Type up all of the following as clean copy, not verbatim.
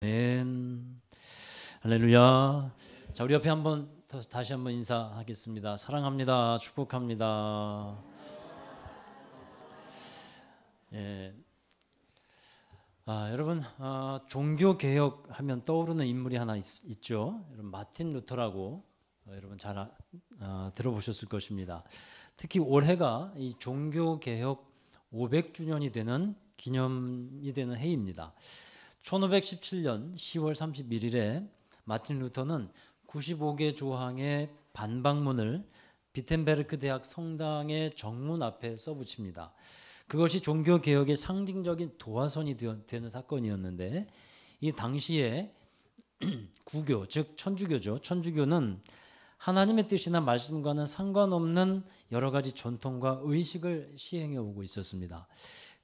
아멘. 할렐루야. 자, 우리 옆에 다시 한번 인사하겠습니다. 사랑합니다. 축복합니다. 예. 여러분, 종교 개혁하면 떠오르는 인물이 하나 있죠. 여러분, 마틴 루터라고 여러분 잘 들어보셨을 것입니다. 특히 올해가 이 종교 개혁 500주년이 되는 기념이 되는 해입니다. 1517년 10월 31일에 마틴 루터는 95개 조항의 반박문을 비텐베르크 대학 성당의 정문 앞에 써붙입니다. 그것이 종교개혁의 상징적인 도화선이 되는 사건이었는데, 이 당시에 구교, 즉 천주교죠. 천주교는 하나님의 뜻이나 말씀과는 상관없는 여러 가지 전통과 의식을 시행해 오고 있었습니다.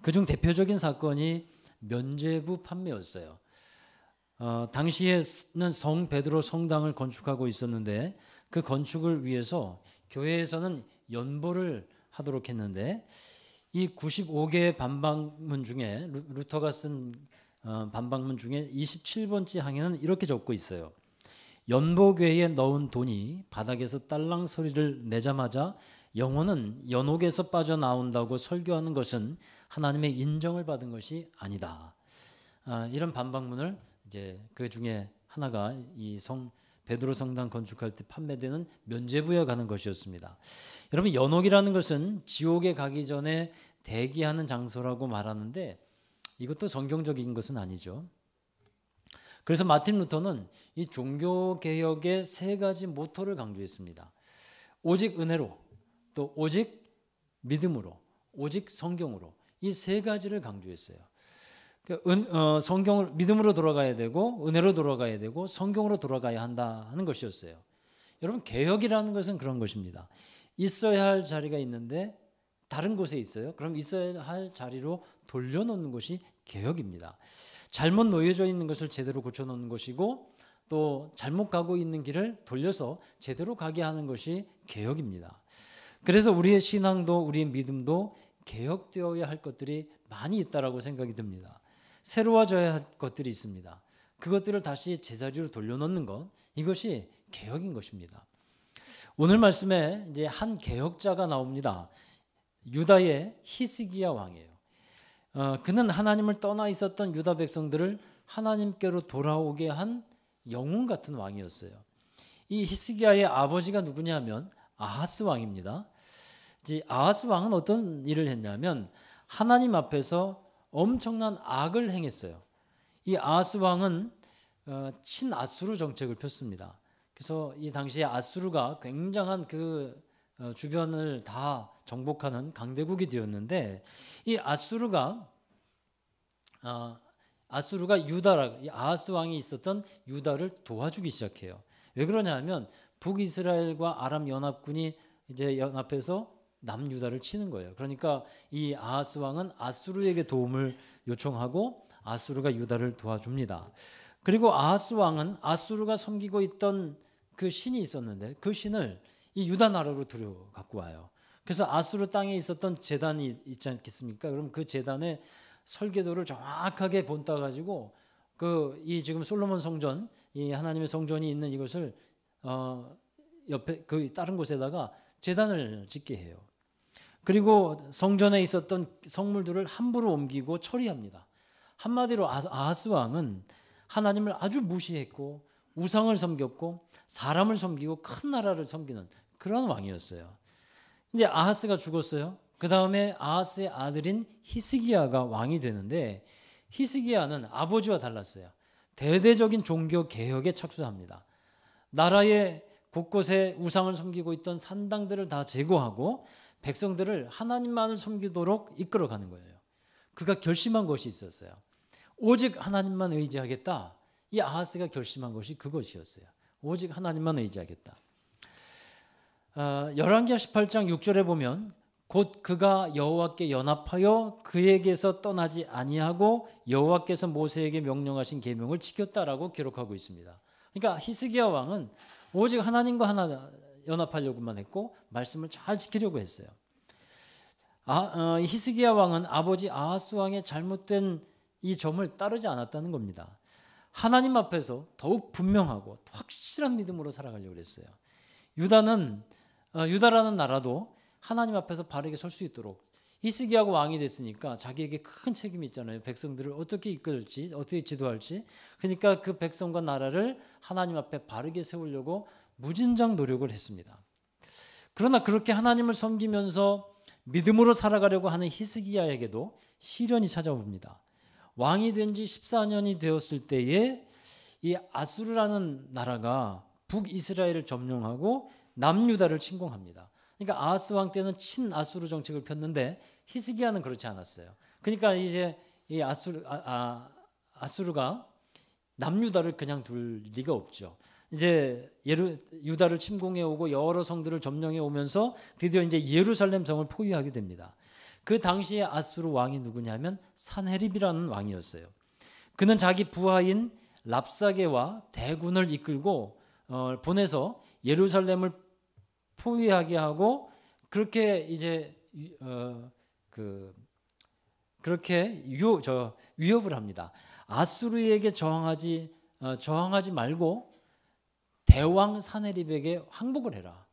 그중 대표적인 사건이 면죄부 판매였어요. 당시에는 성 베드로 성당을 건축하고 있었는데, 그 건축을 위해서 교회에서는 연보를 하도록 했는데, 이 95개의 반박문 중에 루터가 쓴 반박문 중에 27번째 항에는 이렇게 적고 있어요. 연보궤에 넣은 돈이 바닥에서 딸랑 소리를 내자마자 영혼은 연옥에서 빠져나온다고 설교하는 것은 하나님의 인정을 받은 것이 아니다. 이런 반박문을 이제 그 중에 하나가 이 베드로 성당 건축할 때 판매되는 면죄부에 가는 것이었습니다. 여러분, 연옥이라는 것은 지옥에 가기 전에 대기하는 장소라고 말하는데, 이것도 성경적인 것은 아니죠. 그래서 마틴 루터는 이 종교 개혁의 세 가지 모토를 강조했습니다. 오직 은혜로, 또 오직 믿음으로, 오직 성경으로, 이 세 가지를 강조했어요. 성경을 믿음으로 돌아가야 되고, 은혜로 돌아가야 되고, 성경으로 돌아가야 한다 하는 것이었어요. 여러분, 개혁이라는 것은 그런 것입니다. 있어야 할 자리가 있는데 다른 곳에 있어요. 그럼 있어야 할 자리로 돌려놓는 것이 개혁입니다. 잘못 놓여져 있는 것을 제대로 고쳐놓는 것이고, 또 잘못 가고 있는 길을 돌려서 제대로 가게 하는 것이 개혁입니다. 그래서 우리의 신앙도 우리의 믿음도 개혁되어야 할 것들이 많이 있다라고 생각이 듭니다. 새로워져야 할 것들이 있습니다. 그것들을 다시 제자리로 돌려놓는 것, 이것이 개혁인 것입니다. 오늘 말씀에 이제 한 개혁자가 나옵니다. 유다의 히스기야 왕이에요. 그는 하나님을 떠나 있었던 유다 백성들을 하나님께로 돌아오게 한 영웅 같은 왕이었어요. 이 히스기야의 아버지가 누구냐면 아하스 왕입니다. 아하스 왕은 어떤 일을 했냐면 하나님 앞에서 엄청난 악을 행했어요. 이 아하스 왕은 친아수르 정책을 폈습니다. 그래서 이 당시에 아수르가 굉장한 그 주변을 다 정복하는 강대국이 되었는데, 이 아수르가 이 아하스 왕이 있었던 유다를 도와주기 시작해요. 왜 그러냐면 북이스라엘과 아람 연합군이 이제 연합해서 남유다를 치는 거예요. 그러니까 이 아하스 왕은 아수르에게 도움을 요청하고 아수르가 유다를 도와줍니다. 그리고 아하스 왕은 아수르가 섬기고 있던 그 신이 있었는데, 그 신을 이 유다 나라로 갖고 와요. 그래서 아수르 땅에 있었던 제단이 있지 않겠습니까? 그럼 그 제단의 설계도를 정확하게 본따 가지고 이 지금 솔로몬 성전, 이 하나님의 성전이 있는 이것을 옆에 그 다른 곳에다가 제단을 짓게 해요. 그리고 성전에 있었던 성물들을 함부로 옮기고 처리합니다. 한마디로 아하스 왕은 하나님을 아주 무시했고 우상을 섬겼고 사람을 섬기고 큰 나라를 섬기는 그런 왕이었어요. 이제 아하스가 죽었어요. 그 다음에 아하스의 아들인 히스기야가 왕이 되는데, 히스기야는 아버지와 달랐어요. 대대적인 종교 개혁에 착수합니다. 나라의 곳곳에 우상을 섬기고 있던 산당들을 다 제거하고 백성들을 하나님만을 섬기도록 이끌어가는 거예요. 그가 결심한 것이 있었어요. 오직 하나님만 의지하겠다. 이 아하스가 결심한 것이 그것이었어요. 오직 하나님만 의지하겠다. 열왕기하 18장 6절에 보면 곧 그가 여호와께 연합하여 그에게서 떠나지 아니하고 여호와께서 모세에게 명령하신 계명을 지켰다라고 기록하고 있습니다. 그러니까 히스기야 왕은 오직 하나님과 하나 연합하려고만 했고 말씀을 잘 지키려고 했어요. 히스기야 왕은 아버지 아하스 왕의 잘못된 이 점을 따르지 않았다는 겁니다. 하나님 앞에서 더욱 분명하고 확실한 믿음으로 살아가려고 했어요. 유다라는 나라도 하나님 앞에서 바르게 설 수 있도록 히스기야가 왕이 됐으니까 자기에게 큰 책임이 있잖아요. 백성들을 어떻게 이끌지, 어떻게 지도할지. 그러니까 그 백성과 나라를 하나님 앞에 바르게 세우려고 무진장 노력을 했습니다. 그러나 그렇게 하나님을 섬기면서 믿음으로 살아가려고 하는 히스기야에게도 시련이 찾아옵니다. 왕이 된 지 14년이 되었을 때에 이 아수르라는 나라가 북이스라엘을 점령하고 남유다를 침공합니다. 그러니까 아하스 왕 때는 친아수르 정책을 폈는데 히스기야는 그렇지 않았어요. 그러니까 이제 이 아수르가 남유다를 그냥 둘 리가 없죠. 이제 유다를 침공해 오고 여러 성들을 점령해 오면서 드디어 이제 예루살렘 성을 포위하게 됩니다. 그 당시에 아수르 왕이 누구냐면 산헤립이라는 왕이었어요. 그는 자기 부하인 랍사게와 대군을 이끌고 보내서 예루살렘을 포위하게 하고 그렇게 이제 그렇게 위협을 합니다. 아수르에게 저항하지 말고 대왕 산헤립에게 항복을 해라.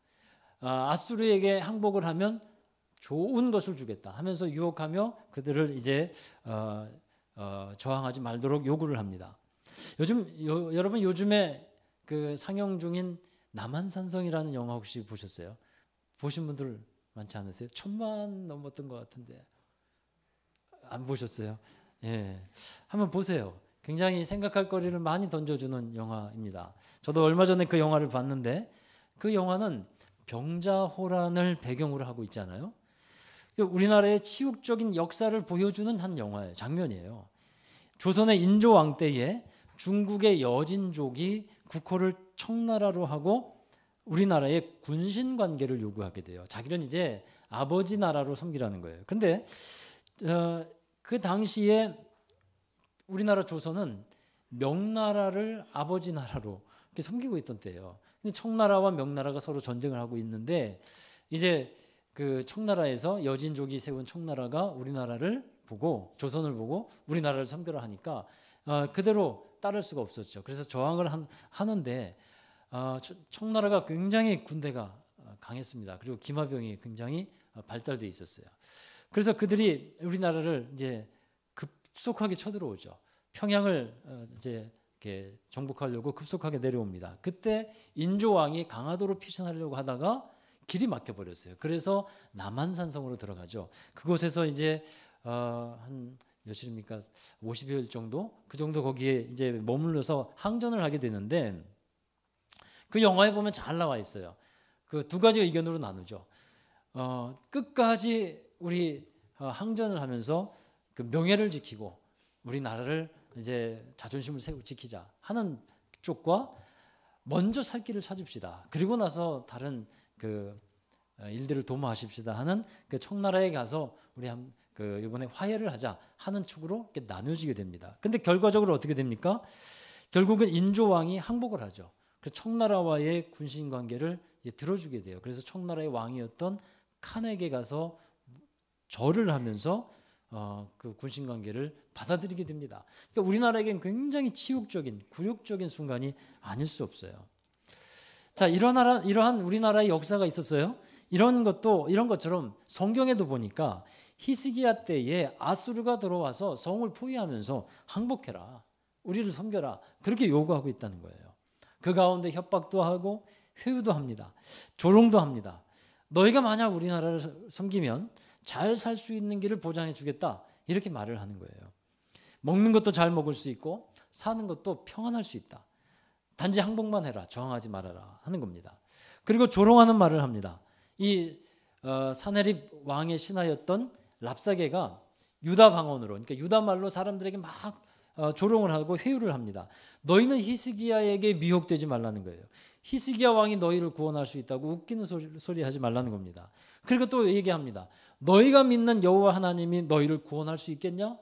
아수르에게 항복을 하면 좋은 것을 주겠다 하면서 유혹하며 그들을 이제 저항하지 말도록 요구를 합니다. 여러분 요즘에 그 상영 중인 남한산성이라는 영화 혹시 보셨어요? 보신 분들 많지 않으세요? 1000만 넘었던 것 같은데 안 보셨어요? 예, 한번 보세요. 굉장히 생각할 거리를 많이 던져주는 영화입니다. 저도 얼마 전에 그 영화를 봤는데 그 영화는 병자호란을 배경으로 하고 있잖아요. 우리나라의 치욕적인 역사를 보여주는 한 영화예요. 장면이에요. 조선의 인조왕 때에 중국의 여진족이 국호를 청나라로 하고 우리나라의 군신 관계를 요구하게 돼요. 자기는 이제 아버지 나라로 섬기라는 거예요. 그런데 그 당시에 우리나라 조선은 명나라를 아버지 나라로 이렇게 섬기고 있던 때예요. 근데 청나라와 명나라가 서로 전쟁을 하고 있는데 이제 그 청나라에서 여진족이 세운 청나라가 우리나라를 보고 조선을 보고 우리나라를 섬겨라 하니까 그대로 따를 수가 없었죠. 그래서 저항을 하는데 청나라가 굉장히 군대가 강했습니다. 그리고 기마병이 굉장히 발달돼 있었어요. 그래서 그들이 우리나라를 이제 급속하게 쳐들어오죠. 평양을 이제 이렇게 정복하려고 급속하게 내려옵니다. 그때 인조왕이 강화도로 피신하려고 하다가 길이 막혀 버렸어요. 그래서 남한산성으로 들어가죠. 그곳에서 이제 한 며칠입니까? 50여일 정도? 그 정도 거기에 이제 머물러서 항전을 하게 되는데 그 영화에 보면 잘 나와 있어요. 그 두 가지 의견으로 나누죠. 끝까지 우리 항전을 하면서 그 명예를 지키고 우리나라를 이제 자존심을 지키자 하는 쪽과 먼저 살 길을 찾읍시다. 그리고 나서 다른 그 일들을 도모하십시다 하는 그 청나라에 가서 우리 이번에 화해를 하자 하는 쪽으로 이렇게 나눠지게 됩니다. 근데 결과적으로 어떻게 됩니까? 결국은 인조왕이 항복을 하죠. 그 청나라와의 군신 관계를 이제 들어주게 돼요. 그래서 청나라의 왕이었던 칸에게 가서 절을 하면서 그 군신 관계를 받아들이게 됩니다. 그러니까 우리나라에겐 굉장히 치욕적인 굴욕적인 순간이 아닐 수 없어요. 자, 이러한 우리나라의 역사가 있었어요. 이런 것처럼 성경에도 보니까 히스기야 때에 아수르가 들어와서 성을 포위하면서 항복해라, 우리를 섬겨라 그렇게 요구하고 있다는 거예요. 그 가운데 협박도 하고 회유도 합니다. 조롱도 합니다. 너희가 만약 우리나라를 섬기면 잘 살 수 있는 길을 보장해 주겠다 이렇게 말을 하는 거예요. 먹는 것도 잘 먹을 수 있고 사는 것도 평안할 수 있다. 단지 항복만 해라, 저항하지 말아라 하는 겁니다. 그리고 조롱하는 말을 합니다. 이 산헤립 왕의 신하였던 랍사게가 유다 방언으로, 그러니까 유다 말로 사람들에게 막 조롱을 하고 회유를 합니다. 너희는 히스기야에게 미혹되지 말라는 거예요. 히스기야 왕이 너희를 구원할 수 있다고 웃기는 소리 하지 말라는 겁니다. 그리고 또 얘기합니다. 너희가 믿는 여호와 하나님이 너희를 구원할 수 있겠냐?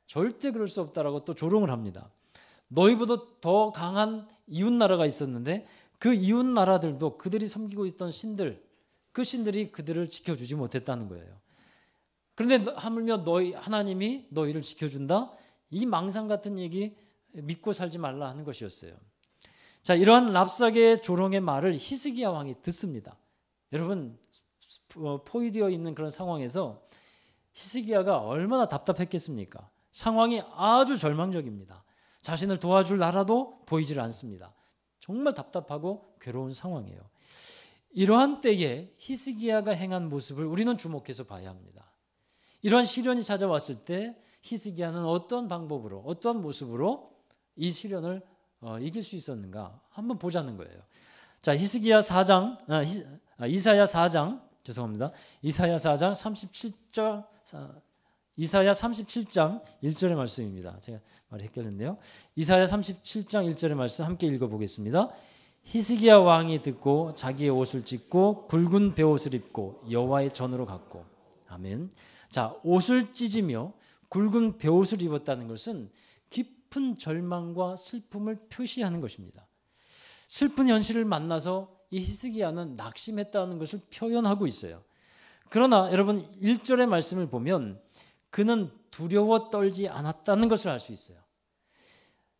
절대 그럴 수 없다라고 또 조롱을 합니다. 너희보다 더 강한 이웃 나라가 있었는데 그 이웃 나라들도 그들이 섬기고 있던 신들, 그 신들이 그들을 지켜주지 못했다는 거예요. 그런데 하물며 너희 하나님이 너희를 지켜준다? 이 망상 같은 얘기 믿고 살지 말라 하는 것이었어요. 자, 이러한 랍사게의 조롱의 말을 히스기야 왕이 듣습니다. 여러분, 포위되어 있는 그런 상황에서 히스기야가 얼마나 답답했겠습니까? 상황이 아주 절망적입니다. 자신을 도와줄 나라도 보이질 않습니다. 정말 답답하고 괴로운 상황이에요. 이러한 때에 히스기야가 행한 모습을 우리는 주목해서 봐야 합니다. 이러한 시련이 찾아왔을 때 히스기야는 어떤 방법으로, 어떤 모습으로 이 시련을 이길 수 있었는가 한번 보자는 거예요. 자, 이사야 4장 죄송합니다. 이사야 4장 37절 이사야 37장 1절의 말씀입니다. 제가 말이 헷갈렸네요. 이사야 37장 1절의 말씀 함께 읽어보겠습니다. 히스기야 왕이 듣고 자기의 옷을 찢고 굵은 베옷을 입고 여호와의 전으로 갔고. 아멘. 자, 옷을 찢으며 굵은 베옷을 입었다는 것은 깊은 절망과 슬픔을 표시하는 것입니다. 슬픈 현실을 만나서 이 히스기야는 낙심했다는 것을 표현하고 있어요. 그러나 여러분 1절의 말씀을 보면 그는 두려워 떨지 않았다는 것을 알 수 있어요.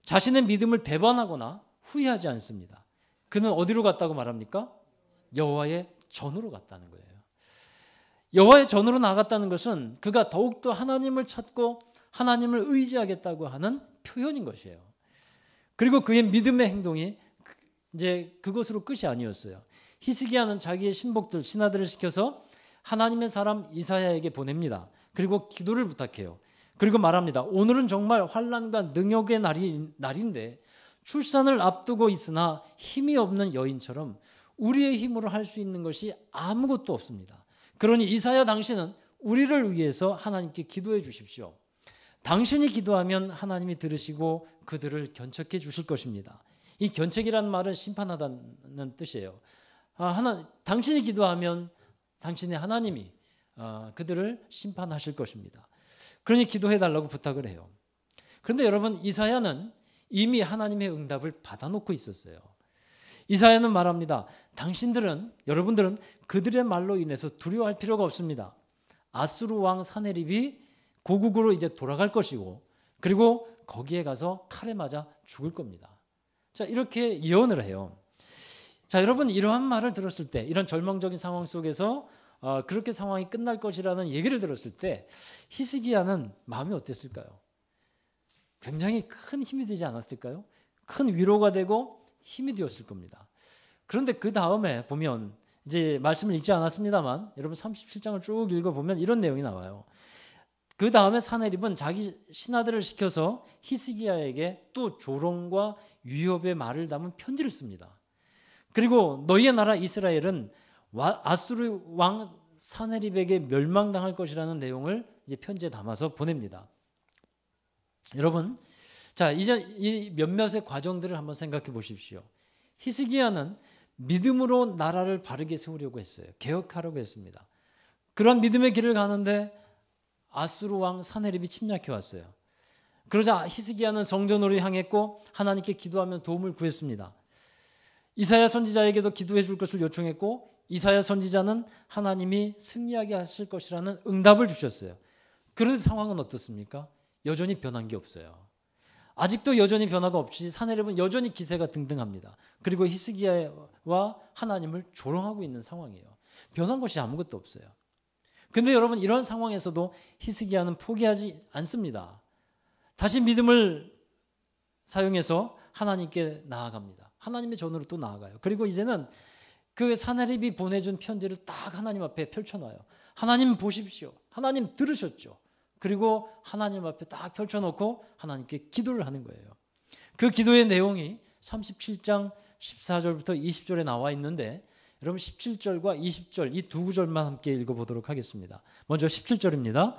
자신의 믿음을 배반하거나 후회하지 않습니다. 그는 어디로 갔다고 말합니까? 여호와의 전으로 갔다는 거예요. 여호와의 전으로 나갔다는 것은 그가 더욱더 하나님을 찾고 하나님을 의지하겠다고 하는 표현인 것이에요. 그리고 그의 믿음의 행동이 이제 그것으로 끝이 아니었어요. 히스기야는 자기의 신복들, 신하들을 시켜서 하나님의 사람 이사야에게 보냅니다. 그리고 기도를 부탁해요. 그리고 말합니다. 오늘은 정말 환난과 능욕의 날인데 출산을 앞두고 있으나 힘이 없는 여인처럼 우리의 힘으로 할 수 있는 것이 아무것도 없습니다. 그러니 이사야 당신은 우리를 위해서 하나님께 기도해 주십시오. 당신이 기도하면 하나님이 들으시고 그들을 견책해 주실 것입니다. 이 견책이라는 말은 심판하다는 뜻이에요. 당신이 기도하면 당신의 하나님이 그들을 심판하실 것입니다. 그러니 기도해 달라고 부탁을 해요. 그런데 여러분 이사야는 이미 하나님의 응답을 받아놓고 있었어요. 이사야는 말합니다. 여러분들은 그들의 말로 인해서 두려워할 필요가 없습니다. 아수르 왕 사네립이 고국으로 이제 돌아갈 것이고 그리고 거기에 가서 칼에 맞아 죽을 겁니다. 자, 이렇게 예언을 해요. 자, 여러분 이러한 말을 들었을 때 이런 절망적인 상황 속에서 그렇게 상황이 끝날 것이라는 얘기를 들었을 때 히스기야는 마음이 어땠을까요? 굉장히 큰 힘이 되지 않았을까요? 큰 위로가 되고 힘이 되었을 겁니다. 그런데 그 다음에 보면 이제 말씀을 읽지 않았습니다만 여러분 37장을 쭉 읽어보면 이런 내용이 나와요. 그 다음에 사네립은 자기 신하들을 시켜서 히스기야에게 또 조롱과 위협의 말을 담은 편지를 씁니다. 그리고 너희의 나라 이스라엘은 아수르 왕 사네립에게 멸망당할 것이라는 내용을 이제 편지에 담아서 보냅니다. 여러분, 자 이제 이 몇몇의 과정들을 한번 생각해 보십시오. 히스기야는 믿음으로 나라를 바르게 세우려고 했어요. 개혁하려고 했습니다. 그런 믿음의 길을 가는데 아수르 왕 사네립이 침략해 왔어요. 그러자 히스기야는 성전으로 향했고 하나님께 기도하며 도움을 구했습니다. 이사야 선지자에게도 기도해 줄 것을 요청했고 이사야 선지자는 하나님이 승리하게 하실 것이라는 응답을 주셨어요. 그런데 상황은 어떻습니까? 여전히 변한 게 없어요. 아직도 여전히 변화가 없이 사네립은 여전히 기세가 등등합니다. 그리고 히스기야와 하나님을 조롱하고 있는 상황이에요. 변한 것이 아무것도 없어요. 근데 여러분 이런 상황에서도 히스기야는 포기하지 않습니다. 다시 믿음을 사용해서 하나님께 나아갑니다. 하나님의 전으로 또 나아가요. 그리고 이제는 그 사네립이 보내준 편지를 딱 하나님 앞에 펼쳐놔요. 하나님 보십시오. 하나님 들으셨죠. 그리고 하나님 앞에 딱 펼쳐놓고 하나님께 기도를 하는 거예요. 그 기도의 내용이 37장 14절부터 20절에 나와 있는데 여러분 17절과 20절 이 두 구절만 함께 읽어보도록 하겠습니다. 먼저 17절입니다.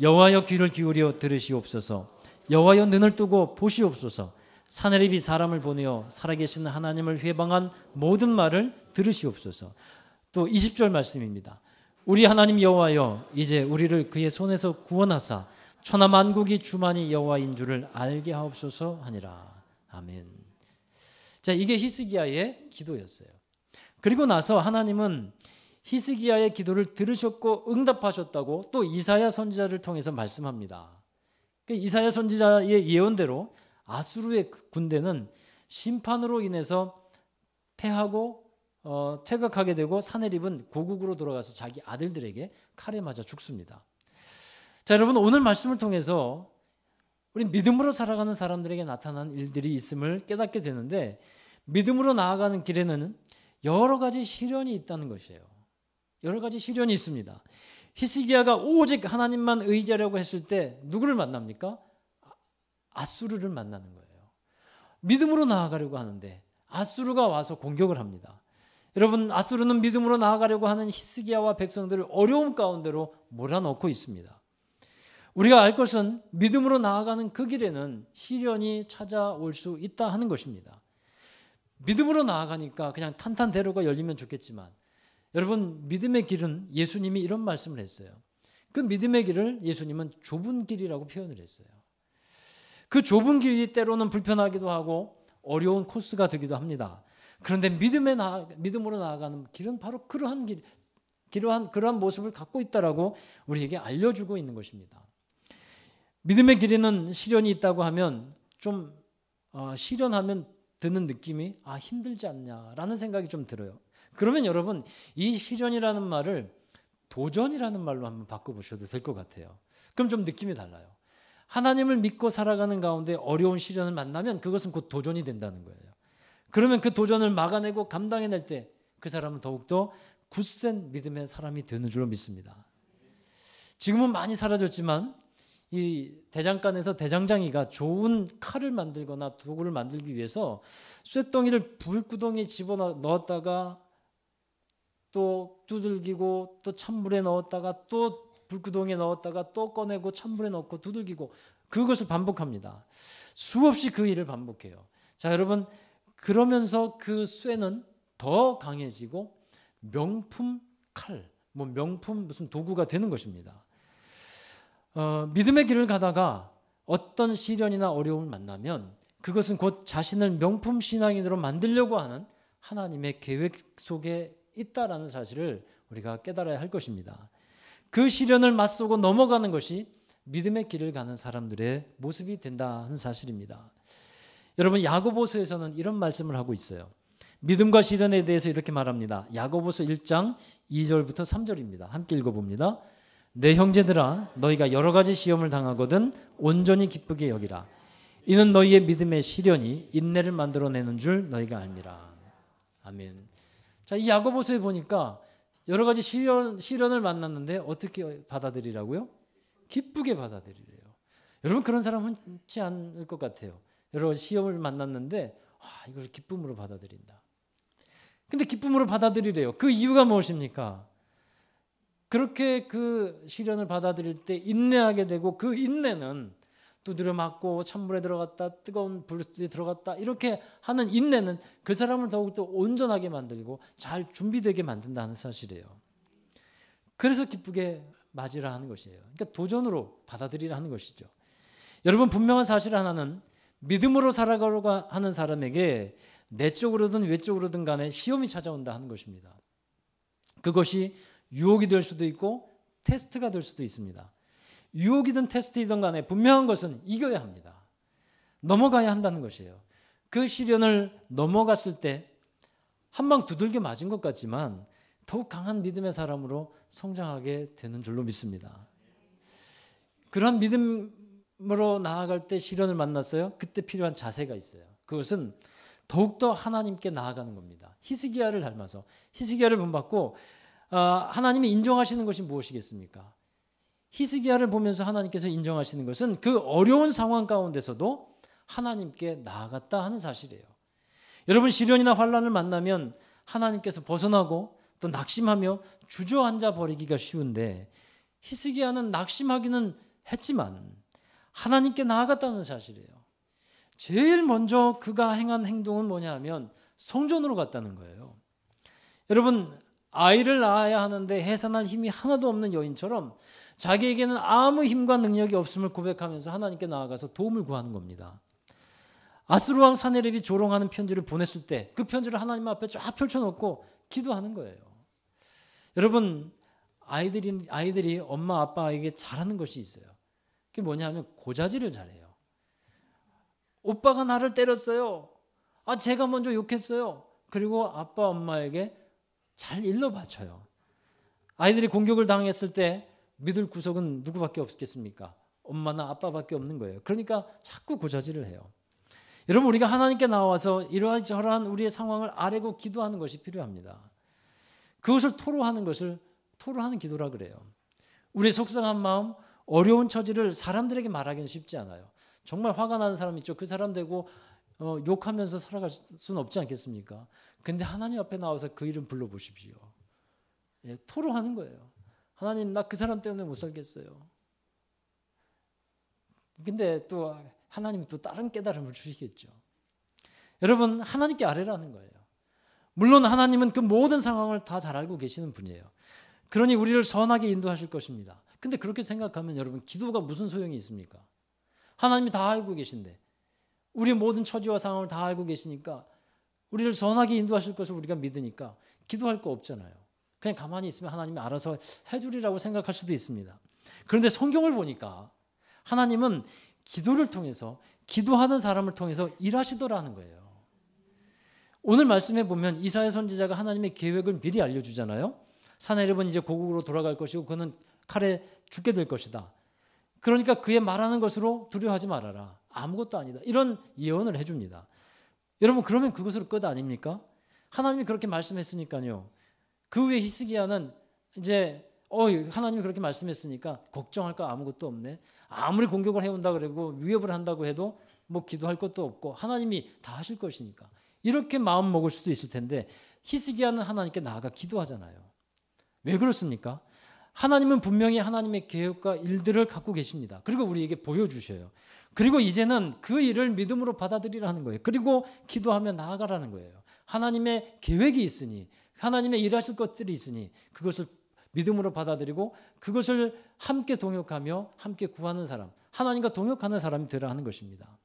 여호와여 귀를 기울여 들으시옵소서. 여호와여 눈을 뜨고 보시옵소서. 사네립이 사람을 보내어 살아계신 하나님을 회방한 모든 말을 들으시옵소서. 또 20절 말씀입니다. 우리 하나님 여호와여 이제 우리를 그의 손에서 구원하사 천하 만국이 주만이 여호와인 줄을 알게 하옵소서 하니라. 아멘. 자, 이게 히스기야의 기도였어요. 그리고 나서 하나님은 히스기야의 기도를 들으셨고 응답하셨다고 또 이사야 선지자를 통해서 말씀합니다. 이사야 선지자의 예언대로 아수르의 군대는 심판으로 인해서 패하고 퇴각하게 되고 사내립은 고국으로 돌아가서 자기 아들들에게 칼에 맞아 죽습니다. 자, 여러분, 오늘 말씀을 통해서 우리 믿음으로 살아가는 사람들에게 나타난 일들이 있음을 깨닫게 되는데, 믿음으로 나아가는 길에는 여러 가지 시련이 있다는 것이에요. 여러 가지 시련이 있습니다. 히스기야가 오직 하나님만 의지하려고 했을 때 누구를 만납니까? 아수르를 만나는 거예요. 믿음으로 나아가려고 하는데 아수르가 와서 공격을 합니다. 여러분, 아수르는 믿음으로 나아가려고 하는 히스기야와 백성들을 어려움 가운데로 몰아넣고 있습니다. 우리가 알 것은 믿음으로 나아가는 그 길에는 시련이 찾아올 수 있다 하는 것입니다. 믿음으로 나아가니까 그냥 탄탄대로가 열리면 좋겠지만, 여러분, 믿음의 길은 예수님이 이런 말씀을 했어요. 그 믿음의 길을 예수님은 좁은 길이라고 표현을 했어요. 그 좁은 길이 때로는 불편하기도 하고 어려운 코스가 되기도 합니다. 그런데 믿음으로 나아가는 길은 바로 그러한 모습을 갖고 있다라고 우리에게 알려주고 있는 것입니다. 믿음의 길에는 시련이 있다고 하면 좀 시련하면 드는 느낌이 힘들지 않냐라는 생각이 좀 들어요. 그러면 여러분, 이 시련이라는 말을 도전이라는 말로 한번 바꿔보셔도 될 것 같아요. 그럼 좀 느낌이 달라요. 하나님을 믿고 살아가는 가운데 어려운 시련을 만나면 그것은 곧 도전이 된다는 거예요. 그러면 그 도전을 막아내고 감당해낼 때 그 사람은 더욱더 굳센 믿음의 사람이 되는 줄로 믿습니다. 지금은 많이 사라졌지만 이 대장간에서 대장장이가 좋은 칼을 만들거나 도구를 만들기 위해서 쇳덩이를 불구덩이에 집어넣었다가 또 두들기고 또 찬물에 넣었다가 또 불구덩이에 넣었다가 또 꺼내고 찬물에 넣고 두들기고 그것을 반복합니다. 수없이 그 일을 반복해요. 자, 여러분, 그러면서 그 쇠는 더 강해지고 명품 칼, 명품 무슨 도구가 되는 것입니다. 믿음의 길을 가다가 어떤 시련이나 어려움을 만나면 그것은 곧 자신을 명품 신앙인으로 만들려고 하는 하나님의 계획 속에 있다라는 사실을 우리가 깨달아야 할 것입니다. 그 시련을 맞서고 넘어가는 것이 믿음의 길을 가는 사람들의 모습이 된다는 사실입니다. 여러분, 야고보서에서는 이런 말씀을 하고 있어요. 믿음과 시련에 대해서 이렇게 말합니다. 야고보서 1장 2절부터 3절입니다. 함께 읽어봅니다. 내 형제들아, 너희가 여러 가지 시험을 당하거든 온전히 기쁘게 여기라. 이는 너희의 믿음의 시련이 인내를 만들어내는 줄 너희가 알미라. 아멘. 자, 이 야고보서에 보니까 여러 가지 시련을 만났는데 어떻게 받아들이라고요? 기쁘게 받아들이래요. 여러분, 그런 사람 흔치 않을 것 같아요. 여러 가지 시험을 만났는데 이걸 기쁨으로 받아들인다. 근데 기쁨으로 받아들이래요. 그 이유가 무엇입니까? 그렇게 그 시련을 받아들일 때 인내하게 되고, 그 인내는 두드려 맞고 찬물에 들어갔다 뜨거운 불에 들어갔다 이렇게 하는 인내는 그 사람을 더욱더 온전하게 만들고 잘 준비되게 만든다는 사실이에요. 그래서 기쁘게 맞으라 하는 것이에요. 그러니까 도전으로 받아들이라 하는 것이죠. 여러분, 분명한 사실 하나는 믿음으로 살아가려고 하는 사람에게 내적으로든 외적으로든 간에 시험이 찾아온다 하는 것입니다. 그것이 유혹이 될 수도 있고 테스트가 될 수도 있습니다. 유혹이든 테스트이든 간에 분명한 것은 이겨야 합니다. 넘어가야 한다는 것이에요. 그 시련을 넘어갔을 때 한 방 두들겨 맞은 것 같지만 더욱 강한 믿음의 사람으로 성장하게 되는 줄로 믿습니다. 그런 믿음으로 나아갈 때 시련을 만났어요. 그때 필요한 자세가 있어요. 그것은 더욱더 하나님께 나아가는 겁니다. 히스기야를 닮아서 히스기야를 본받고 하나님이 인정하시는 것이 무엇이겠습니까? 히스기야를 보면서 하나님께서 인정하시는 것은 그 어려운 상황 가운데서도 하나님께 나아갔다 하는 사실이에요. 여러분, 시련이나 환난을 만나면 하나님께서 벗어나고 또 낙심하며 주저앉아 버리기가 쉬운데, 히스기야는 낙심하기는 했지만 하나님께 나아갔다는 사실이에요. 제일 먼저 그가 행한 행동은 뭐냐 하면 성전으로 갔다는 거예요. 여러분, 아이를 낳아야 하는데 해산할 힘이 하나도 없는 여인처럼 자기에게는 아무 힘과 능력이 없음을 고백하면서 하나님께 나아가서 도움을 구하는 겁니다. 아수르 왕 사내립이 조롱하는 편지를 보냈을 때 그 편지를 하나님 앞에 쫙 펼쳐놓고 기도하는 거예요. 여러분, 아이들이 엄마 아빠에게 잘하는 것이 있어요. 그게 뭐냐 하면 고자질을 잘해요. 오빠가 나를 때렸어요. 제가 먼저 욕했어요. 그리고 아빠 엄마에게 잘 일러 바쳐요. 아이들이 공격을 당했을 때 믿을 구석은 누구밖에 없겠습니까? 엄마나 아빠밖에 없는 거예요. 그러니까 자꾸 고자질을 해요. 여러분, 우리가 하나님께 나와서 이러저러한 우리의 상황을 아뢰고 기도하는 것이 필요합니다. 그것을 토로하는 기도라 그래요. 우리의 속상한 마음, 어려운 처지를 사람들에게 말하기는 쉽지 않아요. 정말 화가 나는 사람 있죠. 그 사람 되고 욕하면서 살아갈 수는 없지 않겠습니까? 근데 하나님 앞에 나와서 그 이름 불러보십시오. 예, 토로하는 거예요. 하나님, 나 그 사람 때문에 못 살겠어요. 근데 또 하나님이 또 다른 깨달음을 주시겠죠. 여러분, 하나님께 아뢰라는 거예요. 물론 하나님은 그 모든 상황을 다 잘 알고 계시는 분이에요. 그러니 우리를 선하게 인도하실 것입니다. 근데 그렇게 생각하면 여러분, 기도가 무슨 소용이 있습니까? 하나님이 다 알고 계신데, 우리의 모든 처지와 상황을 다 알고 계시니까, 우리를 선하게 인도하실 것을 우리가 믿으니까 기도할 거 없잖아요. 그냥 가만히 있으면 하나님이 알아서 해주리라고 생각할 수도 있습니다. 그런데 성경을 보니까 하나님은 기도를 통해서, 기도하는 사람을 통해서 일하시더라는 거예요. 오늘 말씀해 보면 이사야 선지자가 하나님의 계획을 미리 알려주잖아요. 사내립은 이제 고국으로 돌아갈 것이고 그는 칼에 죽게 될 것이다. 그러니까 그의 말하는 것으로 두려워하지 말아라. 아무것도 아니다. 이런 예언을 해줍니다. 여러분, 그러면 그것으로 끝 아닙니까? 하나님이 그렇게 말씀했으니까요. 그 후에 히스기야는 이제 하나님이 그렇게 말씀했으니까 걱정할 거 아무것도 없네. 아무리 공격을 해온다 그러고 위협을 한다고 해도 뭐 기도할 것도 없고 하나님이 다 하실 것이니까 이렇게 마음 먹을 수도 있을 텐데, 히스기야는 하나님께 나아가 기도하잖아요. 왜 그렇습니까? 하나님은 분명히 하나님의 계획과 일들을 갖고 계십니다. 그리고 우리에게 보여주셔요. 그리고 이제는 그 일을 믿음으로 받아들이라는 거예요. 그리고 기도하며 나아가라는 거예요. 하나님의 계획이 있으니, 하나님의 일하실 것들이 있으니 그것을 믿음으로 받아들이고 그것을 함께 동역하며 함께 구하는 사람, 하나님과 동역하는 사람이 되라 하는 것입니다.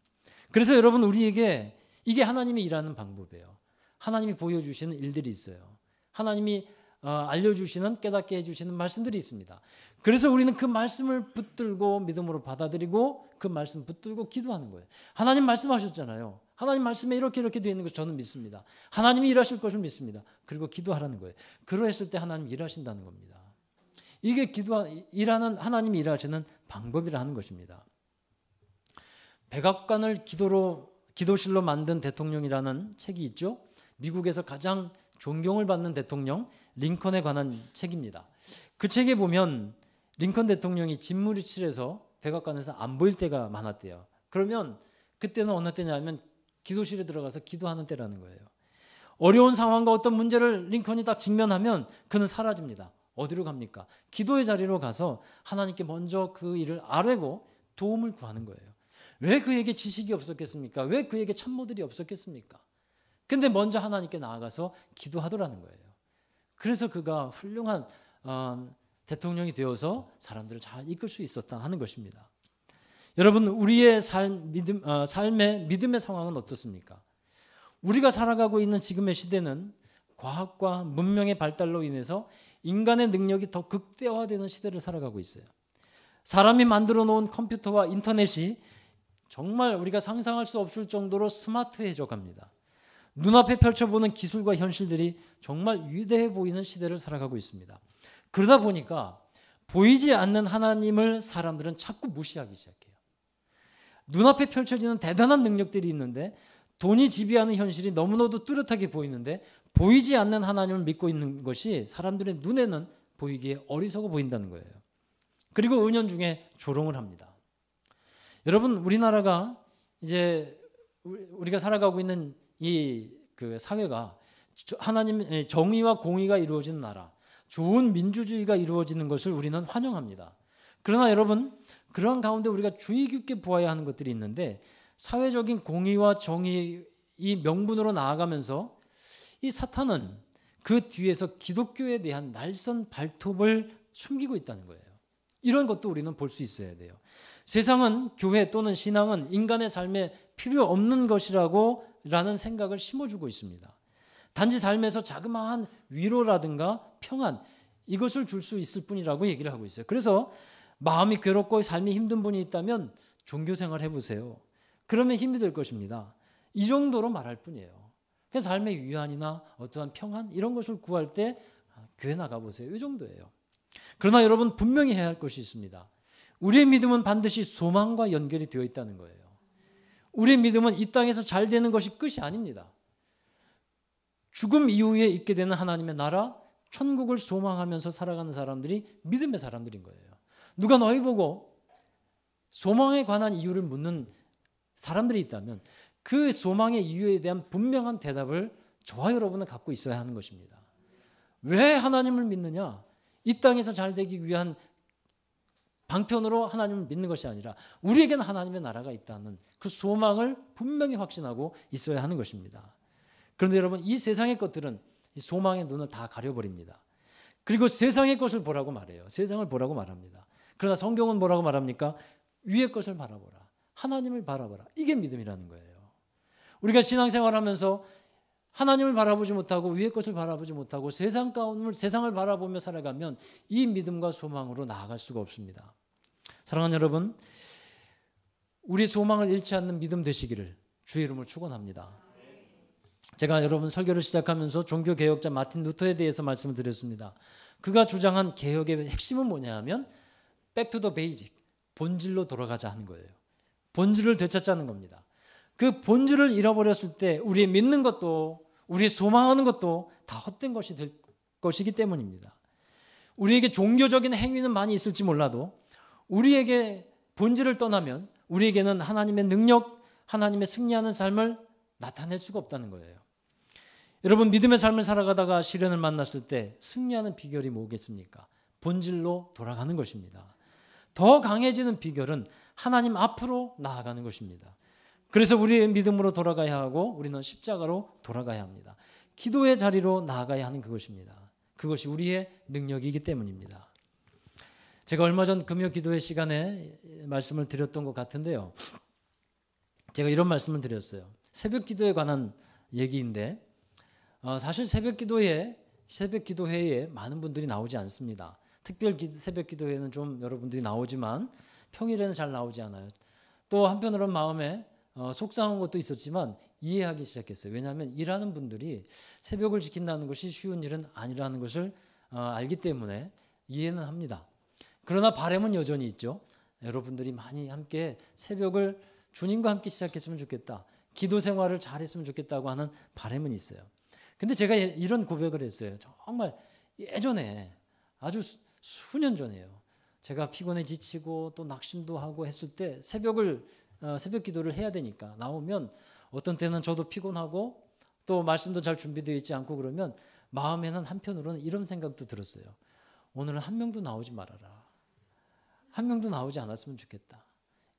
그래서 여러분, 우리에게 이게 하나님이 일하는 방법이에요. 하나님이 보여주시는 일들이 있어요. 하나님이 알려주시는, 깨닫게 해주시는 말씀들이 있습니다. 그래서 우리는 그 말씀을 붙들고 믿음으로 받아들이고 그 말씀 붙들고 기도하는 거예요. 하나님 말씀하셨잖아요. 하나님 말씀에 이렇게 되어 있는 것 저는 믿습니다. 하나님이 일하실 것을 믿습니다. 그리고 기도하라는 거예요. 그러했을 때 하나님 일하신다는 겁니다. 이게 일하는, 하나님이 일하시는 방법이라 하는 것입니다. 백악관을 기도실로 만든 대통령이라는 책이 있죠. 미국에서 가장 존경을 받는 대통령 링컨에 관한 책입니다. 그 책에 보면 링컨 대통령이 집무실에서 백악관에서 안 보일 때가 많았대요. 그러면 그때는 어느 때냐면 기도실에 들어가서 기도하는 때라는 거예요. 어려운 상황과 어떤 문제를 링컨이 딱 직면하면 그는 사라집니다. 어디로 갑니까? 기도의 자리로 가서 하나님께 먼저 그 일을 아뢰고 도움을 구하는 거예요. 왜 그에게 지식이 없었겠습니까? 왜 그에게 참모들이 없었겠습니까? 근데 먼저 하나님께 나아가서 기도하더라는 거예요. 그래서 그가 훌륭한 대통령이 되어서 사람들을 잘 이끌 수 있었다 하는 것입니다. 여러분, 우리의 삶의 믿음의 상황은 어떻습니까? 우리가 살아가고 있는 지금의 시대는 과학과 문명의 발달로 인해서 인간의 능력이 더 극대화되는 시대를 살아가고 있어요. 사람이 만들어 놓은 컴퓨터와 인터넷이 정말 우리가 상상할 수 없을 정도로 스마트해져 갑니다. 눈앞에 펼쳐보는 기술과 현실들이 정말 위대해 보이는 시대를 살아가고 있습니다. 그러다 보니까 보이지 않는 하나님을 사람들은 자꾸 무시하기 시작해요. 눈앞에 펼쳐지는 대단한 능력들이 있는데, 돈이 지배하는 현실이 너무나도 뚜렷하게 보이는데 보이지 않는 하나님을 믿고 있는 것이 사람들의 눈에는 보이기에 어리석어 보인다는 거예요. 그리고 은연중에 조롱을 합니다. 여러분, 우리나라가 이제 우리가 살아가고 있는 이 그 사회가 하나님의 정의와 공의가 이루어지는 나라, 좋은 민주주의가 이루어지는 것을 우리는 환영합니다. 그러나 여러분, 그런 가운데 우리가 주의 깊게 보아야 하는 것들이 있는데, 사회적인 공의와 정의 이 명분으로 나아가면서 이 사탄은 그 뒤에서 기독교에 대한 날선 발톱을 숨기고 있다는 거예요. 이런 것도 우리는 볼 수 있어야 돼요. 세상은, 교회 또는 신앙은 인간의 삶에 필요 없는 것이라는 생각을 심어주고 있습니다. 단지 삶에서 자그마한 위로라든가 평안, 이것을 줄 수 있을 뿐이라고 얘기를 하고 있어요. 그래서 마음이 괴롭고 삶이 힘든 분이 있다면 종교생활 해보세요. 그러면 힘이 될 것입니다. 이 정도로 말할 뿐이에요. 그래서 삶의 위안이나 어떠한 평안 이런 것을 구할 때 교회 나가보세요. 이 정도예요. 그러나 여러분 분명히 해야 할 것이 있습니다. 우리의 믿음은 반드시 소망과 연결이 되어 있다는 거예요. 우리의 믿음은 이 땅에서 잘 되는 것이 끝이 아닙니다. 죽음 이후에 있게 되는 하나님의 나라, 천국을 소망하면서 살아가는 사람들이 믿음의 사람들인 거예요. 누가 너희 보고 소망에 관한 이유를 묻는 사람들이 있다면 그 소망의 이유에 대한 분명한 대답을 저와 여러분은 갖고 있어야 하는 것입니다. 왜 하나님을 믿느냐? 이 땅에서 잘 되기 위한 방편으로 하나님을 믿는 것이 아니라 우리에게는 하나님의 나라가 있다는 그 소망을 분명히 확신하고 있어야 하는 것입니다. 그런데 여러분 이 세상의 것들은 이 소망의 눈을 다 가려버립니다. 그리고 세상의 것을 보라고 말해요. 세상을 보라고 말합니다. 그러나 성경은 뭐라고 말합니까? 위의 것을 바라보라. 하나님을 바라보라. 이게 믿음이라는 거예요. 우리가 신앙생활하면서 하나님을 바라보지 못하고 위의 것을 바라보지 못하고 세상을 바라보며 살아가면 이 믿음과 소망으로 나아갈 수가 없습니다. 사랑하는 여러분, 우리 소망을 잃지 않는 믿음 되시기를 주의 이름으로 축원합니다. 제가 여러분 설교를 시작하면서 종교개혁자 마틴 루터에 대해서 말씀을 드렸습니다. 그가 주장한 개혁의 핵심은 뭐냐 하면 back to the basic, 본질로 돌아가자 하는 거예요. 본질을 되찾자는 겁니다. 그 본질을 잃어버렸을 때 우리의 믿는 것도 우리의 소망하는 것도 다 헛된 것이 될 것이기 때문입니다. 우리에게 종교적인 행위는 많이 있을지 몰라도 우리에게 본질을 떠나면 우리에게는 하나님의 능력, 하나님의 승리하는 삶을 나타낼 수가 없다는 거예요. 여러분 믿음의 삶을 살아가다가 시련을 만났을 때 승리하는 비결이 뭐겠습니까? 본질로 돌아가는 것입니다. 더 강해지는 비결은 하나님 앞으로 나아가는 것입니다. 그래서 우리의 믿음으로 돌아가야 하고 우리는 십자가로 돌아가야 합니다. 기도의 자리로 나아가야 하는 그것입니다. 그것이 우리의 능력이기 때문입니다. 제가 얼마 전 금요 기도회 시간에 말씀을 드렸던 것 같은데요. 제가 이런 말씀을 드렸어요. 새벽 기도에 관한 얘기인데 사실 새벽 기도회에 많은 분들이 나오지 않습니다. 특별 새벽 기도회는 좀 여러분들이 나오지만 평일에는 잘 나오지 않아요. 또 한편으로는 마음에 속상한 것도 있었지만 이해하기 시작했어요. 왜냐하면 일하는 분들이 새벽을 지킨다는 것이 쉬운 일은 아니라는 것을 알기 때문에 이해는 합니다. 그러나 바람은 여전히 있죠. 여러분들이 많이 함께 새벽을 주님과 함께 시작했으면 좋겠다. 기도 생활을 잘했으면 좋겠다고 하는 바람은 있어요. 근데 제가 이런 고백을 했어요. 정말 예전에 아주 수년 전에요. 제가 피곤해 지치고 또 낙심도 하고 했을 때 새벽 기도를 해야 되니까 나오면 어떤 때는 저도 피곤하고 또 말씀도 잘 준비되어 있지 않고 그러면 마음에는 한편으로는 이런 생각도 들었어요. 오늘은 한 명도 나오지 말아라. 한 명도 나오지 않았으면 좋겠다.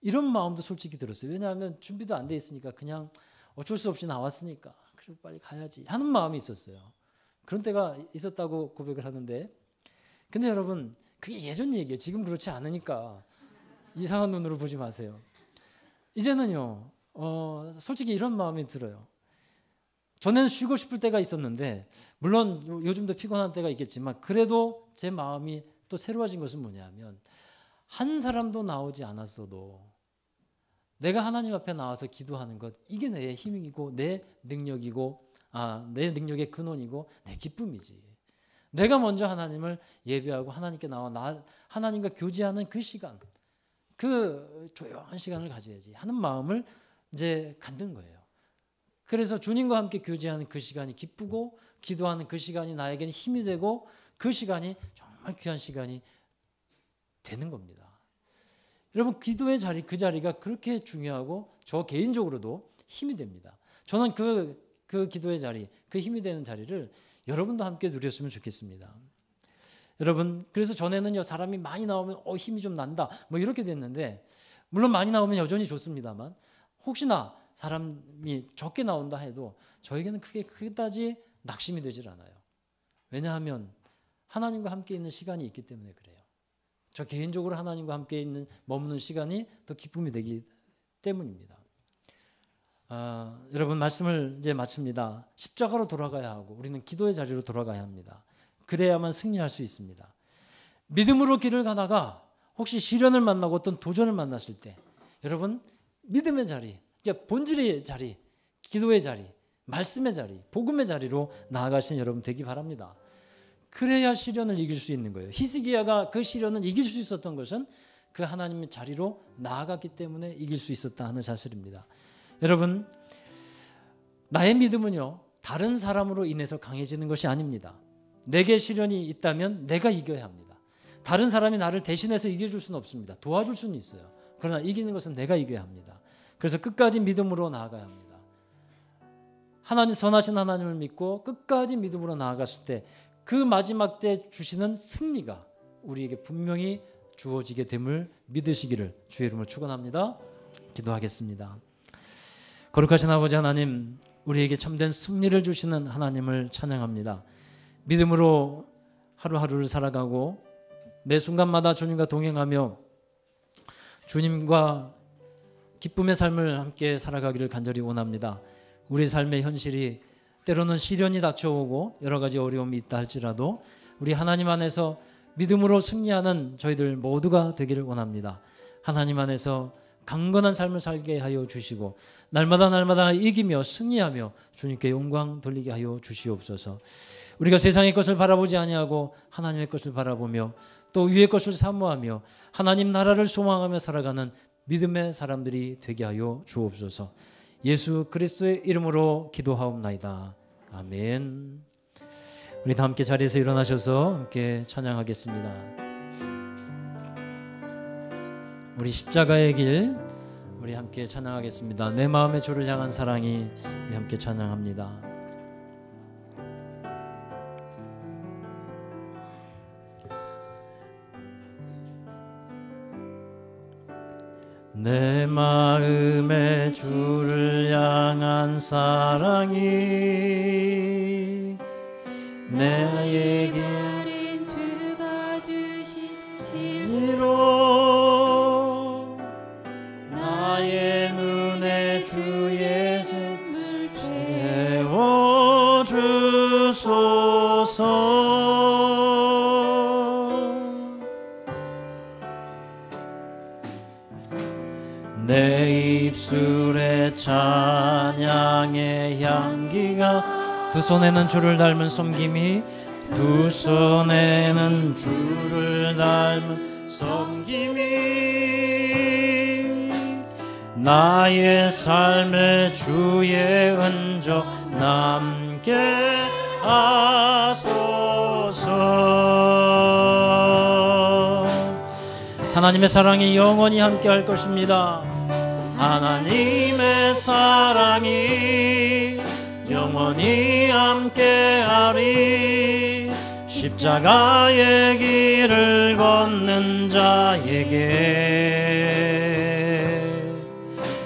이런 마음도 솔직히 들었어요. 왜냐하면 준비도 안 돼 있으니까 그냥 어쩔 수 없이 나왔으니까 그리고 빨리 가야지 하는 마음이 있었어요. 그런 때가 있었다고 고백을 하는데 근데 여러분 그게 예전 얘기예요. 지금 그렇지 않으니까 이상한 눈으로 보지 마세요. 이제는요 솔직히 이런 마음이 들어요. 전에는 쉬고 싶을 때가 있었는데 물론 요즘도 피곤한 때가 있겠지만 그래도 제 마음이 또 새로워진 것은 뭐냐면 한 사람도 나오지 않았어도 내가 하나님 앞에 나와서 기도하는 것 이게 내 힘이고 내 능력이고 내 능력의 근원이고 내 기쁨이지. 내가 먼저 하나님을 예배하고 하나님께 나와 하나님과 교제하는 그 시간 그 조용한 시간을 가져야지 하는 마음을 이제 갖는 거예요. 그래서 주님과 함께 교제하는 그 시간이 기쁘고 기도하는 그 시간이 나에게는 힘이 되고 그 시간이 정말 귀한 시간이 되는 겁니다. 여러분 기도의 자리 그 자리가 그렇게 중요하고 저 개인적으로도 힘이 됩니다. 저는 그 기도의 자리 그 힘이 되는 자리를 여러분도 함께 누렸으면 좋겠습니다. 여러분 그래서 전에는요 사람이 많이 나오면 힘이 좀 난다 뭐 이렇게 됐는데 물론 많이 나오면 여전히 좋습니다만 혹시나 사람이 적게 나온다 해도 저에게는 그다지 낙심이 되질 않아요. 왜냐하면 하나님과 함께 있는 시간이 있기 때문에 그래요. 저 개인적으로 하나님과 함께 머무는 시간이 더 기쁨이 되기 때문입니다. 여러분 말씀을 이제 마칩니다. 십자가로 돌아가야 하고 우리는 기도의 자리로 돌아가야 합니다. 그래야만 승리할 수 있습니다. 믿음으로 길을 가다가 혹시 시련을 만나고 어떤 도전을 만났을 때 여러분 믿음의 자리 그러니까 본질의 자리, 기도의 자리, 말씀의 자리, 복음의 자리로 나아가신 여러분 되기 바랍니다. 그래야 시련을 이길 수 있는 거예요. 히스기야가 그 시련을 이길 수 있었던 것은 그 하나님의 자리로 나아갔기 때문에 이길 수 있었다 하는 사실입니다. 여러분, 나의 믿음은요, 다른 사람으로 인해서 강해지는 것이 아닙니다. 내게 시련이 있다면 내가 이겨야 합니다. 다른 사람이 나를 대신해서 이겨줄 수는 없습니다. 도와줄 수는 있어요. 그러나 이기는 것은 내가 이겨야 합니다. 그래서 끝까지 믿음으로 나아가야 합니다. 하나님, 선하신 하나님을 믿고 끝까지 믿음으로 나아갔을 때 그 마지막 때 주시는 승리가 우리에게 분명히 주어지게 됨을 믿으시기를 주의 이름으로 축원합니다. 기도하겠습니다. 거룩하신 아버지 하나님, 우리에게 참된 승리를 주시는 하나님을 찬양합니다. 믿음으로 하루하루를 살아가고 매 순간마다 주님과 동행하며 주님과 기쁨의 삶을 함께 살아가기를 간절히 원합니다. 우리 삶의 현실이 때로는 시련이 닥쳐오고 여러 가지 어려움이 있다 할지라도 우리 하나님 안에서 믿음으로 승리하는 저희들 모두가 되기를 원합니다. 하나님 안에서 강건한 삶을 살게 하여 주시고 날마다 이기며 승리하며 주님께 영광 돌리게 하여 주시옵소서. 우리가 세상의 것을 바라보지 아니하고 하나님의 것을 바라보며 또 위의 것을 사모하며 하나님 나라를 소망하며 살아가는 믿음의 사람들이 되게 하여 주옵소서. 예수 그리스도의 이름으로 기도하옵나이다. 아멘. 우리 다 함께 자리에서 일어나셔서 함께 찬양하겠습니다. 우리 십자가의 길, 우리 함께 찬양하겠습니다. 내 마음의 주를 향한 사랑이, 우리 함께 찬양합니다. 내 마음의 주를 향한 사랑이 내게 주가 주신 진리로 나의 눈에 주 예수를 세워주소서. 내 입술에 찬양의 향기가, 두 손에는 주를 닮은 섬김이, 두 손에는 주를 닮은 섬김이 나의 삶에 주의 흔적 남게 하소서. 하나님의 사랑이 영원히 함께 할 것입니다. 하나님의 사랑이 영원히 함께하리. 십자가의 길을 걷는 자에게,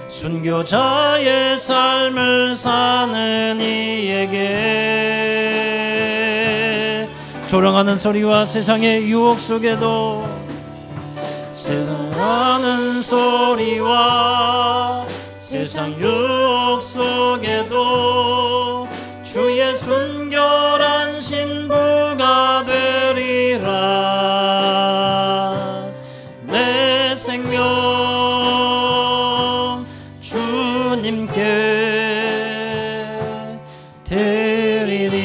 순교자의 삶을 사는 이에게, 조롱하는 소리와 세상의 유혹 속에도, 세상하는 소리와 세상 유혹 속에도 주의 순결한 신부가 되리라. 내 생명 주님께 드리리.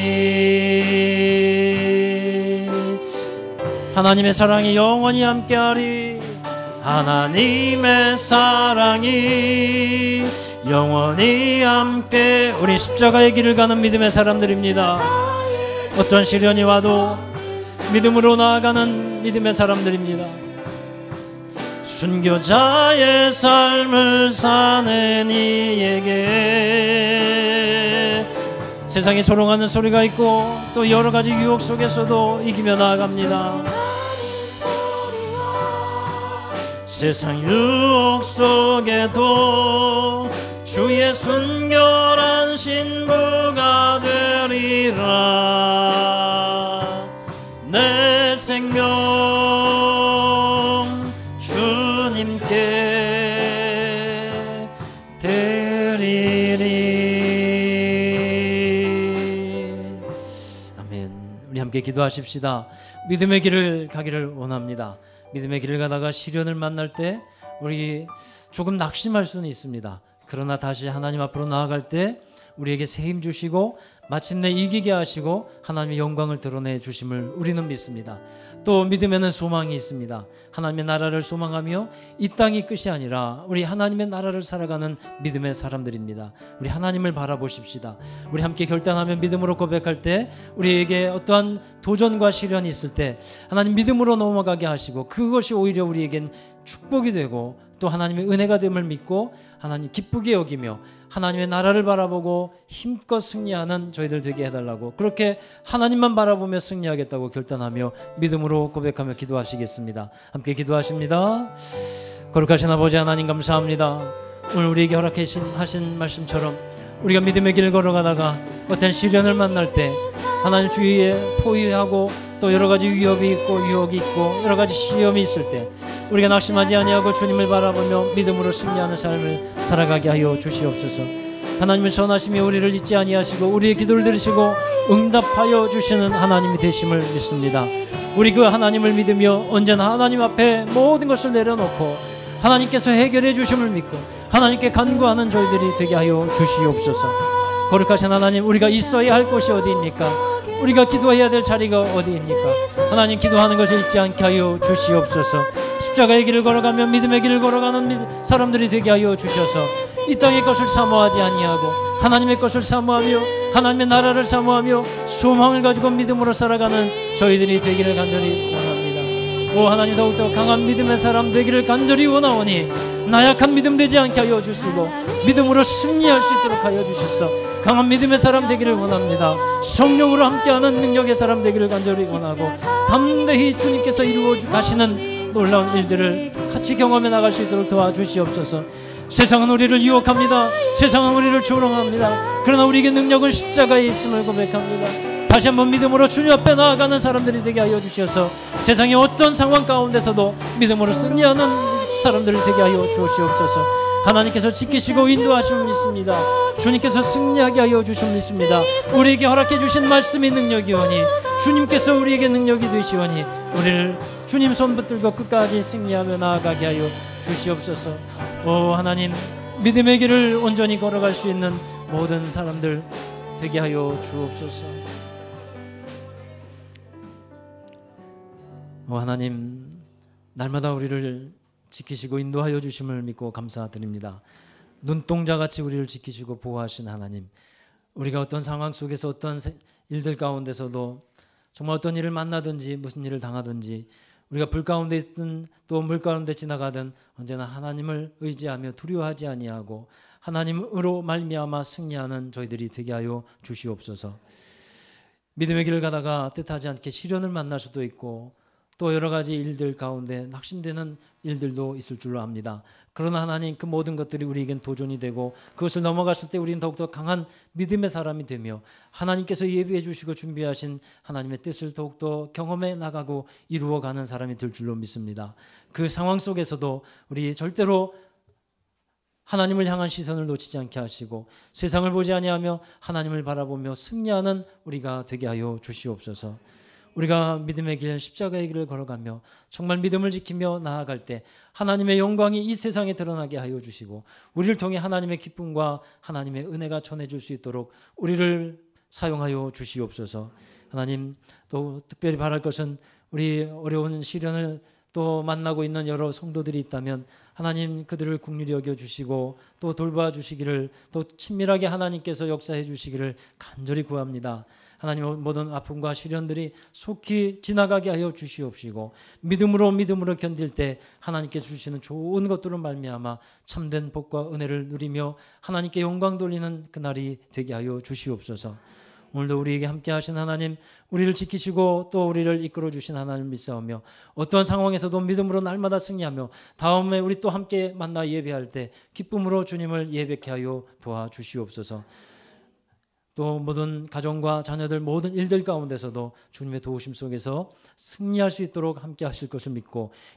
하나님의 사랑이 영원히 함께하리. 하나님의 사랑이 영원히 함께. 우리 십자가의 길을 가는 믿음의 사람들입니다. 어떤 시련이 와도 믿음으로 나아가는 믿음의 사람들입니다. 순교자의 삶을 사는 이에게, 세상에 조롱하는 소리가 있고 또 여러 가지 유혹 속에서도 이기며 나아갑니다. 세상 유혹 속에도 주의 순결한 신부가 되리라. 내 생명 주님께 드리리. 아멘. 우리 함께 기도하십시다. 믿음의 길을 가기를 원합니다. 믿음의 길을 가다가 시련을 만날 때 우리 조금 낙심할 수는 있습니다. 그러나 다시 하나님 앞으로 나아갈 때 우리에게 새 힘 주시고 마침내 이기게 하시고 하나님의 영광을 드러내 주심을 우리는 믿습니다. 또 믿음에는 소망이 있습니다. 하나님의 나라를 소망하며 이 땅이 끝이 아니라 우리 하나님의 나라를 살아가는 믿음의 사람들입니다. 우리 하나님을 바라보십시다. 우리 함께 결단하며 믿음으로 고백할 때 우리에게 어떠한 도전과 시련이 있을 때 하나님 믿음으로 넘어가게 하시고 그것이 오히려 우리에겐 축복이 되고 또 하나님의 은혜가 됨을 믿고 하나님 기쁘게 여기며 하나님의 나라를 바라보고 힘껏 승리하는 저희들 되게 해달라고, 그렇게 하나님만 바라보며 승리하겠다고 결단하며 믿음으로 고백하며 기도하시겠습니다. 함께 기도하십니다. 거룩하신 아버지 하나님 감사합니다. 오늘 우리에게 허락하신 말씀처럼 우리가 믿음의 길을 걸어가다가 어떤 시련을 만날 때 하나님 주위에 포위하고 또 여러 가지 위협이 있고 유혹이 있고 여러 가지 시험이 있을 때 우리가 낙심하지 아니하고 주님을 바라보며 믿음으로 승리하는 삶을 살아가게 하여 주시옵소서. 하나님은 선하시며 우리를 잊지 아니하시고 우리의 기도를 들으시고 응답하여 주시는 하나님이 되심을 믿습니다. 우리 그 하나님을 믿으며 언제나 하나님 앞에 모든 것을 내려놓고 하나님께서 해결해 주심을 믿고 하나님께 간구하는 저희들이 되게 하여 주시옵소서. 거룩하신 하나님, 우리가 있어야 할 곳이 어디입니까? 우리가 기도해야 될 자리가 어디입니까? 하나님, 기도하는 것을 잊지 않게 하여 주시옵소서. 십자가의 길을 걸어가며 믿음의 길을 걸어가는 사람들이 되게 하여 주셔서 이 땅의 것을 사모하지 아니하고 하나님의 것을 사모하며 하나님의 나라를 사모하며 소망을 가지고 믿음으로 살아가는 저희들이 되기를 간절히 원합니다. 오 하나님, 더욱더 강한 믿음의 사람 되기를 간절히 원하오니 나약한 믿음 되지 않게 하여 주시고 믿음으로 승리할 수 있도록 하여 주셔서 강한 믿음의 사람 되기를 원합니다. 성령으로 함께하는 능력의 사람 되기를 간절히 원하고 담대히 주님께서 이루어 가시는 놀라운 일들을 같이 경험해 나갈 수 있도록 도와주시옵소서. 세상은 우리를 유혹합니다. 세상은 우리를 조롱합니다. 그러나 우리에게 능력은 십자가에 있음을 고백합니다. 다시 한번 믿음으로 주님 앞에 나아가는 사람들이 되게 하여 주셔서 세상의 어떤 상황 가운데서도 믿음으로 승리하는 사람들이 되게 하여 주시옵소서. 하나님께서 지키시고 인도하심을 믿습니다. 주님께서 승리하게 하여 주심을 믿습니다. 우리에게 허락해 주신 말씀이 능력이오니 주님께서 우리에게 능력이 되시오니 우리를 주님 손 붙들고 끝까지 승리하며 나아가게 하여 주시옵소서. 오 하나님, 믿음의 길을 온전히 걸어갈 수 있는 모든 사람들 되게 하여 주옵소서. 오 하나님, 날마다 우리를 지키시고 인도하여 주심을 믿고 감사드립니다. 눈동자같이 우리를 지키시고 보호하신 하나님, 우리가 어떤 상황 속에서 어떤 일들 가운데서도 정말 어떤 일을 만나든지 무슨 일을 당하든지 우리가 불 가운데 있든 또 물 가운데 지나가든 언제나 하나님을 의지하며 두려워하지 아니하고 하나님으로 말미암아 승리하는 저희들이 되게 하여 주시옵소서. 믿음의 길을 가다가 뜻하지 않게 시련을 만날 수도 있고 또 여러 가지 일들 가운데 낙심되는 일들도 있을 줄로 압니다. 그러나 하나님, 그 모든 것들이 우리에겐 도전이 되고 그것을 넘어갔을 때 우리는 더욱더 강한 믿음의 사람이 되며 하나님께서 예비해 주시고 준비하신 하나님의 뜻을 더욱더 경험해 나가고 이루어가는 사람이 될 줄로 믿습니다. 그 상황 속에서도 우리 절대로 하나님을 향한 시선을 놓치지 않게 하시고 세상을 보지 아니하며 하나님을 바라보며 승리하는 우리가 되게 하여 주시옵소서. 우리가 믿음의 길, 십자가의 길을 걸어가며 정말 믿음을 지키며 나아갈 때 하나님의 영광이 이 세상에 드러나게 하여 주시고 우리를 통해 하나님의 기쁨과 하나님의 은혜가 전해질 수 있도록 우리를 사용하여 주시옵소서. 하나님, 또 특별히 바랄 것은 우리 어려운 시련을 또 만나고 있는 여러 성도들이 있다면 하나님, 그들을 긍휼히 여겨주시고 또 돌봐주시기를, 또 친밀하게 하나님께서 역사해 주시기를 간절히 구합니다. 하나님, 모든 아픔과 시련들이 속히 지나가게 하여 주시옵시고 믿음으로 견딜 때 하나님께서 주시는 좋은 것들로 말미암아 참된 복과 은혜를 누리며 하나님께 영광 돌리는 그날이 되게 하여 주시옵소서. 오늘도 우리에게 함께 하신 하나님, 우리를 지키시고 또 우리를 이끌어 주신 하나님을 믿사오며 어떠한 상황에서도 믿음으로 날마다 승리하며 다음에 우리 또 함께 만나 예배할 때 기쁨으로 주님을 예배케 하여 도와주시옵소서. 또 모든 가정과 자녀들 모든 일들 가운데서도 주님의 도우심 속에서 승리할 수 있도록 함께 하실 것을 믿고